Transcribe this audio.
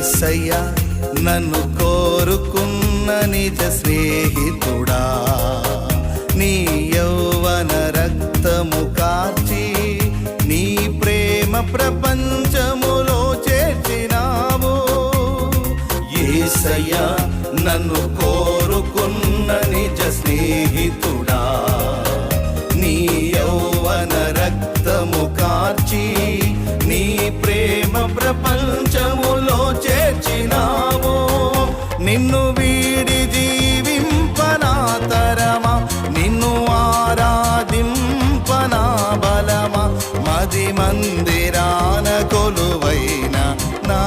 యేసయ్యా నన్ను కోరుకున్న నిజ స్నేహితుడా, నీ యౌవన రక్తము కార్చి నీ ప్రేమ ప్రపంచములో చేర్చినావు. యేసయ్యా నన్ను కోరుకున్న నిజ స్నేహితుడా, నీ యౌవన రక్తము కార్చి నీ ప్రేమ ప్రపంచములో చేర్చినావు. నిన్ను వీడి జీవింపనా తరమా, నిన్ను ఆరాధింపనా బలమా, మది మందిరాన కొలువైన నా